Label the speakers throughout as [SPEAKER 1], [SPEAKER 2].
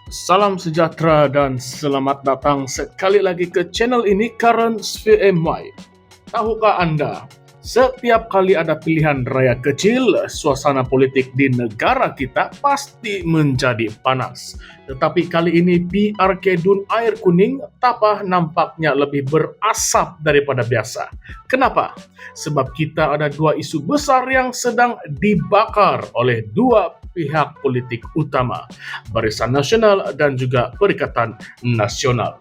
[SPEAKER 1] Salam sejahtera dan selamat datang sekali lagi ke channel ini Currents VMY. Tahukah Anda, setiap kali ada pilihan raya kecil, suasana politik di negara kita pasti menjadi panas. Tetapi kali ini PRK Dun Air Kuning tapah nampaknya lebih berasap daripada biasa. Kenapa? Sebab kita ada dua isu besar yang sedang dibakar oleh dua pihak politik utama, Barisan Nasional dan juga Perikatan Nasional.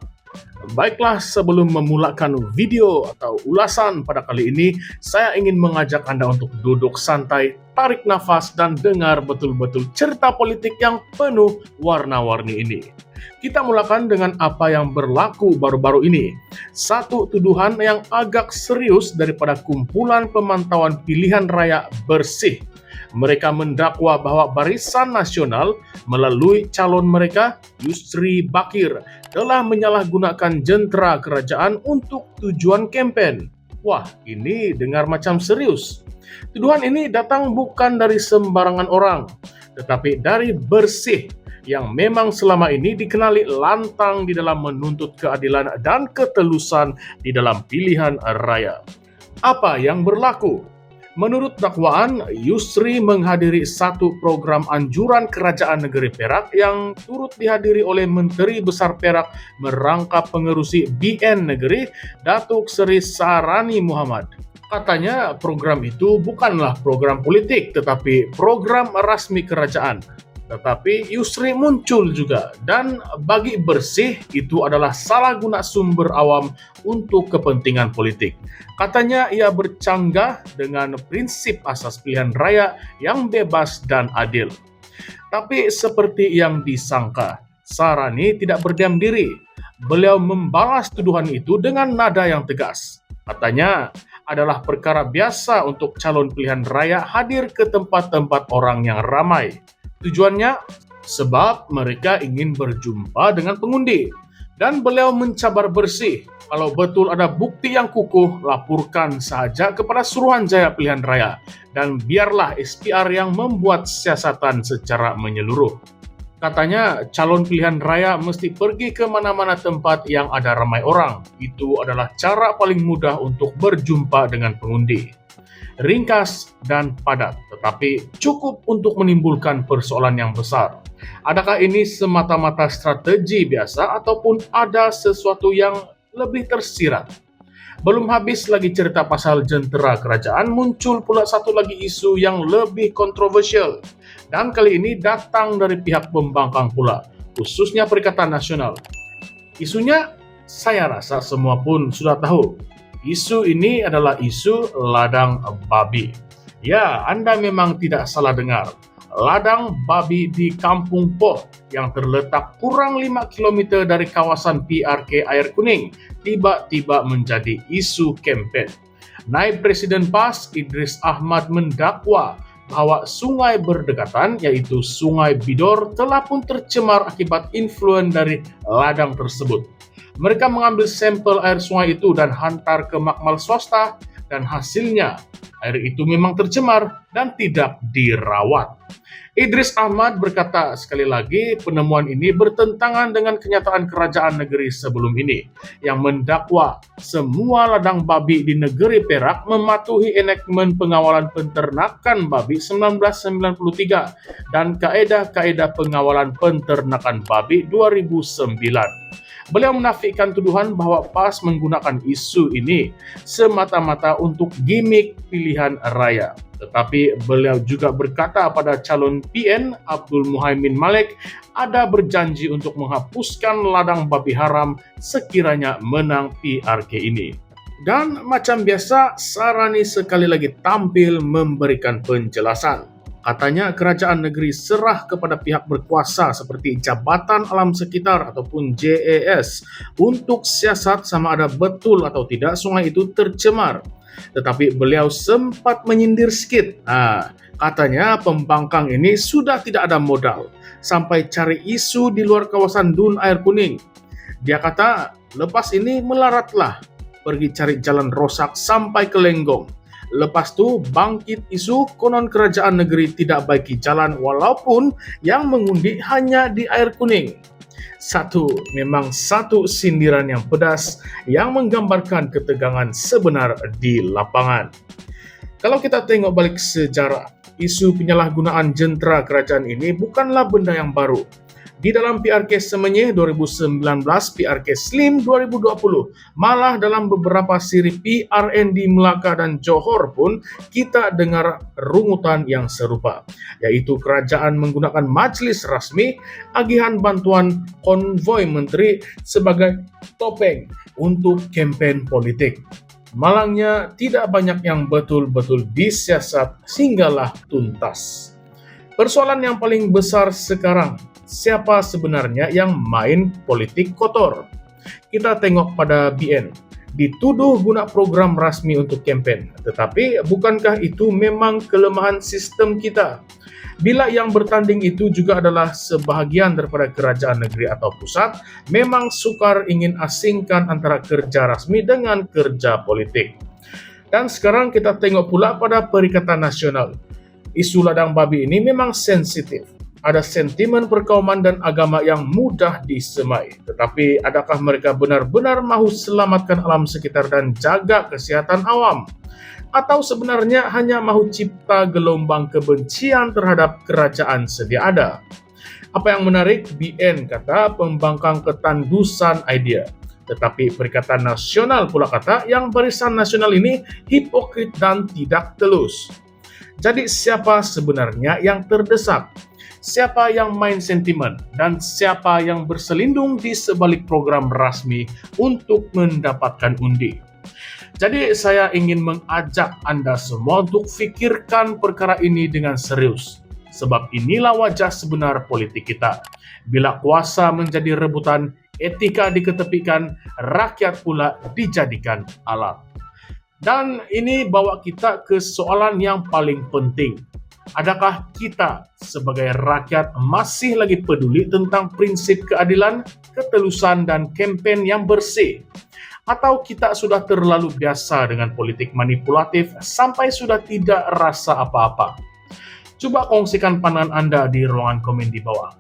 [SPEAKER 1] Baiklah, sebelum memulakan video atau ulasan pada kali ini, saya ingin mengajak Anda untuk duduk santai, tarik nafas, dan dengar betul-betul cerita politik yang penuh warna-warni ini. Kita mulakan dengan apa yang berlaku baru-baru ini. Satu tuduhan yang agak serius daripada kumpulan pemantauan pilihan raya bersih. Mereka mendakwa bahwa Barisan Nasional melalui calon mereka, Yusri Bakir, telah menyalahgunakan jentera kerajaan untuk tujuan kempen. Wah, ini dengar macam serius. Tuduhan ini datang bukan dari sembarangan orang, tetapi dari bersih yang memang selama ini dikenali lantang di dalam menuntut keadilan dan ketelusan di dalam pilihan raya. Apa yang berlaku? Menurut dakwaan, Yusri menghadiri satu program anjuran Kerajaan Negeri Perak yang turut dihadiri oleh Menteri Besar Perak merangkap pengerusi BN Negeri, Datuk Seri Sarani Muhammad. Katanya program itu bukanlah program politik, tetapi program rasmi kerajaan. Tetapi Yusri muncul juga, dan bagi bersih itu adalah salah guna sumber awam untuk kepentingan politik. Katanya ia bercanggah dengan prinsip asas pilihan raya yang bebas dan adil. Tapi seperti yang disangka, Sarani tidak berdiam diri. Beliau membalas tuduhan itu dengan nada yang tegas. Katanya adalah perkara biasa untuk calon pilihan raya hadir ke tempat-tempat orang yang ramai. Tujuannya sebab mereka ingin berjumpa dengan pengundi. Dan beliau mencabar bersih, kalau betul ada bukti yang kukuh, laporkan saja kepada Suruhanjaya Pilihan Raya, dan biarlah SPR yang membuat siasatan secara menyeluruh. Katanya calon pilihan raya mesti pergi ke mana-mana tempat yang ada ramai orang. Itu adalah cara paling mudah untuk berjumpa dengan pengundi. Ringkas dan padat, tetapi cukup untuk menimbulkan persoalan yang besar. Adakah ini semata-mata strategi biasa ataupun ada sesuatu yang lebih tersirat? Belum habis lagi cerita pasal jentera kerajaan, muncul pula satu lagi isu yang lebih kontroversial. Dan kali ini datang dari pihak pembangkang pula, khususnya Perikatan Nasional. Isunya saya rasa semua pun sudah tahu. Isu ini adalah isu ladang babi. Ya, Anda memang tidak salah dengar. Ladang babi di Kampung Poh yang terletak kurang 5 km dari kawasan PRK Air Kuning tiba-tiba menjadi isu kempen. Naib Presiden PAS Idris Ahmad mendakwa bahwa sungai berdekatan yaitu Sungai Bidor telah pun tercemar akibat influen dari ladang tersebut. Mereka mengambil sampel air sungai itu dan hantar ke makmal swasta, dan hasilnya air itu memang tercemar dan tidak dirawat. Idris Ahmad berkata sekali lagi, penemuan ini bertentangan dengan kenyataan kerajaan negeri sebelum ini yang mendakwa semua ladang babi di negeri Perak mematuhi enakmen pengawalan penternakan babi 1993 dan kaedah-kaedah pengawalan penternakan babi 2009. Beliau menafikan tuduhan bahwa PAS menggunakan isu ini semata-mata untuk gimmick pilihan raya. Tetapi beliau juga berkata pada calon PN Abdul Muhaimin Malik ada berjanji untuk menghapuskan ladang babi haram sekiranya menang PRK ini. Dan macam biasa, Sarani sekali lagi tampil memberikan penjelasan. Katanya kerajaan negeri serah kepada pihak berkuasa seperti Jabatan Alam Sekitar ataupun JAS untuk siasat sama ada betul atau tidak sungai itu tercemar. Tetapi beliau sempat menyindir sedikit. Katanya pembangkang ini sudah tidak ada modal sampai cari isu di luar kawasan Dun Air Kuning. Dia kata lepas ini melaratlah pergi cari jalan rosak sampai ke Lenggong. Lepas tu bangkit isu konon kerajaan negeri tidak baiki jalan walaupun yang mengundi hanya di air kuning. Memang satu sindiran yang pedas yang menggambarkan ketegangan sebenar di lapangan. Kalau kita tengok balik sejarah, isu penyalahgunaan jentera kerajaan ini bukanlah benda yang baru. Di dalam PRK Semenyih 2019, PRK Slim 2020, malah dalam beberapa siri PRN di Melaka dan Johor pun kita dengar rungutan yang serupa, yaitu kerajaan menggunakan majlis rasmi, agihan bantuan konvoi menteri sebagai topeng untuk kempen politik. Malangnya tidak banyak yang betul-betul disiasat hinggalah tuntas. Persoalan yang paling besar sekarang, siapa sebenarnya yang main politik kotor? Kita tengok pada BN, dituduh guna program rasmi untuk kempen. Tetapi bukankah itu memang kelemahan sistem kita? Bila yang bertanding itu juga adalah sebahagian daripada kerajaan negeri atau pusat, memang sukar ingin asingkan antara kerja rasmi dengan kerja politik. Dan sekarang kita tengok pula pada Perikatan Nasional. Isu ladang babi ini memang sensitif. Ada sentimen perkauman dan agama yang mudah disemai. Tetapi adakah mereka benar-benar mahu selamatkan alam sekitar dan jaga kesihatan awam? Atau sebenarnya hanya mahu cipta gelombang kebencian terhadap kerajaan sedia ada? Apa yang menarik, BN kata pembangkang ketandusan idea. Tetapi Perikatan Nasional pula kata yang barisan nasional ini hipokrit dan tidak telus. Jadi siapa sebenarnya yang terdesak? Siapa yang main sentimen? Dan siapa yang berselindung di sebalik program rasmi untuk mendapatkan undi? Jadi saya ingin mengajak Anda semua untuk fikirkan perkara ini dengan serius. Sebab inilah wajah sebenar politik kita. Bila kuasa menjadi rebutan, etika diketepikan, rakyat pula dijadikan alat. Dan ini bawa kita ke soalan yang paling penting. Adakah kita sebagai rakyat masih lagi peduli tentang prinsip keadilan, ketelusan, dan kempen yang bersih? Atau kita sudah terlalu biasa dengan politik manipulatif sampai sudah tidak rasa apa-apa? Coba kongsikan pandangan Anda di ruangan komen di bawah.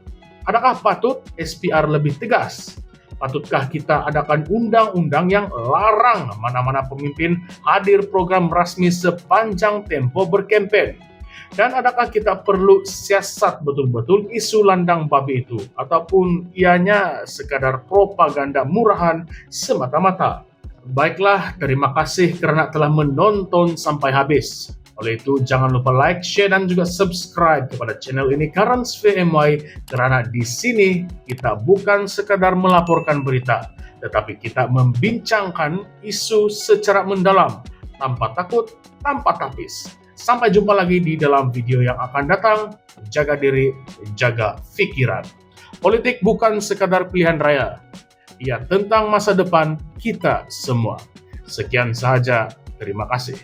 [SPEAKER 1] Adakah patut SPR lebih tegas? Patutkah kita adakan undang-undang yang larang mana-mana pemimpin hadir program rasmi sepanjang tempo berkempen? Dan adakah kita perlu siasat betul-betul isu landang babi itu? Ataupun ianya sekadar propaganda murahan semata-mata? Baiklah, terima kasih kerana telah menonton sampai habis. Oleh itu, jangan lupa like, share, dan juga subscribe kepada channel ini Karans VMY, karena di sini kita bukan sekadar melaporkan berita, tetapi kita membincangkan isu secara mendalam, tanpa takut, tanpa tapis. Sampai jumpa lagi di dalam video yang akan datang. Jaga diri, jaga pikiran. Politik bukan sekadar pilihan raya. Ia tentang masa depan kita semua. Sekian sahaja, terima kasih.